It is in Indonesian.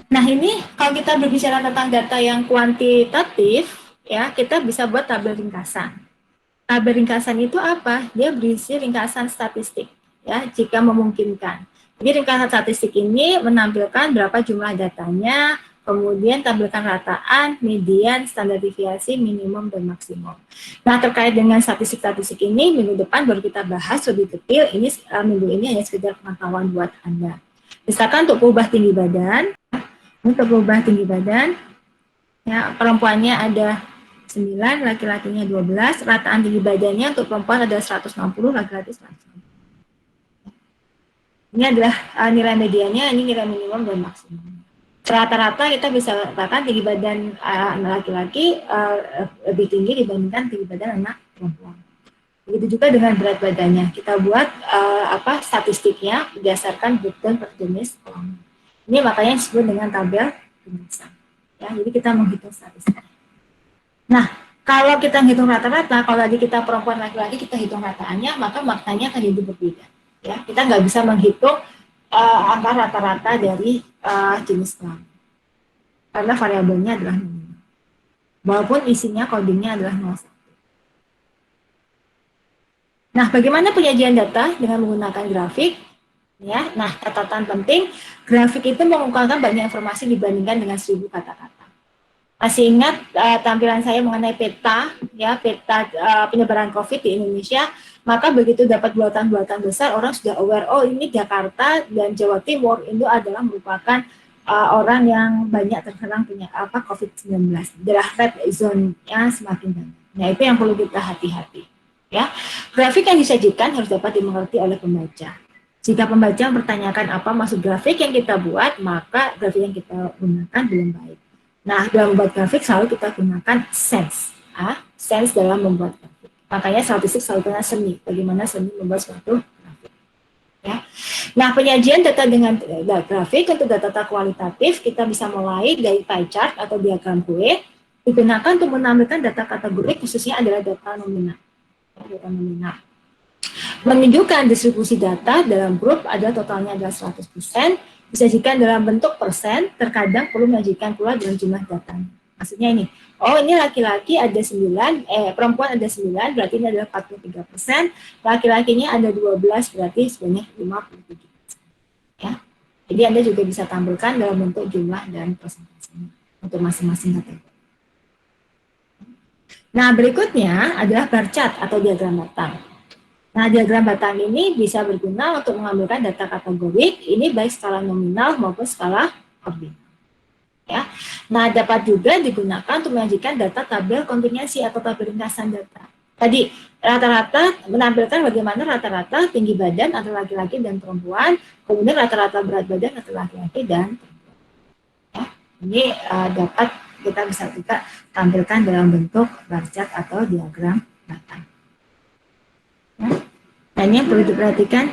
Nah, ini kalau kita berbicara tentang data yang kuantitatif, ya, kita bisa buat tabel ringkasan. Tabel ringkasan itu apa? Dia berisi ringkasan statistik, ya, jika memungkinkan. Jadi ringkasan statistik ini menampilkan berapa jumlah datanya, kemudian tampilkan rataan, median, standar deviasi, minimum, dan maksimum. Nah, terkait dengan statistik-statistik ini, minggu depan baru kita bahas lebih detail. Ini minggu ini hanya sekedar pengetahuan buat Anda. Misalkan untuk perubahan tinggi badan, ya, perempuannya ada 9, laki-lakinya 12, rataan tinggi badannya untuk perempuan ada 160, laki-laki 160. Ini adalah nilai medianya, ini nilai minimum dan maksimum. Rata-rata kita bisa katakan tinggi badan laki-laki lebih tinggi dibandingkan tinggi badan anak perempuan. Begitu juga dengan berat badannya. Kita buat statistiknya berdasarkan breakdown per jenis kelamin. Ini makanya disebut dengan tabel ringkasan. Ya, jadi kita menghitung statistik. Nah, kalau kita hitung rata-rata, kalau tadi kita perempuan laki-laki kita hitung rataannya, maka maknanya akan jadi berbeda. Ya, kita nggak bisa menghitung angka rata-rata dari jenis kelamin, karena variabelnya adalah minimum. Walaupun isinya codingnya adalah 01. Nah, bagaimana penyajian data dengan menggunakan grafik? Ya, nah catatan penting, grafik itu mengungkapkan banyak informasi dibandingkan dengan 1000 kata-kata. Masih ingat tampilan saya mengenai peta, ya, peta penyebaran COVID di Indonesia, maka begitu dapat bulatan-bulatan besar, orang sudah aware, oh ini Jakarta dan Jawa Timur itu adalah merupakan orang yang banyak terserang COVID-19. Adalah red zone-nya semakin banyak. Nah, itu yang perlu kita hati-hati. Ya, grafik yang disajikan harus dapat dimengerti oleh pembaca. Jika pembaca mempertanyakan apa maksud grafik yang kita buat, maka grafik yang kita gunakan belum baik. Nah, dalam membuat grafik selalu kita gunakan sense. Sense dalam membuat grafik. Makanya statistik selalu dengan seni. Bagaimana seni membuat suatu grafik. Ya. Nah, penyajian data dengan grafik untuk data kualitatif, kita bisa mulai dari pie chart atau diagram kue, digunakan untuk menampilkan data kategori, khususnya adalah data nominal. Data nominal. Menunjukkan distribusi data dalam grup ada totalnya adalah 100%, disajikan dalam bentuk persen, terkadang perlu menyajikan pula dalam jumlah data. Maksudnya ini, oh ini laki-laki ada 9, perempuan ada 9, berarti ini adalah 43%, laki-lakinya ada 12, berarti sebanyak 57%. Ya. Jadi Anda juga bisa tampilkan dalam bentuk jumlah dan persentase untuk masing-masing kategori. Nah, berikutnya adalah bar chart atau diagram batang. Nah, diagram batang ini bisa berguna untuk mengambilkan data kategorik, ini baik skala nominal maupun skala ordinal. Ya. Nah, dapat juga digunakan untuk menyajikan data tabel kontingensi atau tabel ringkasan data. Tadi, rata-rata menampilkan bagaimana rata-rata tinggi badan antara laki-laki dan perempuan, kemudian rata-rata berat badan antara laki-laki dan perempuan. Ya. Ini dapat kita bisa juga tampilkan dalam bentuk bar atau diagram batang. Ya. Nah, ini yang perlu diperhatikan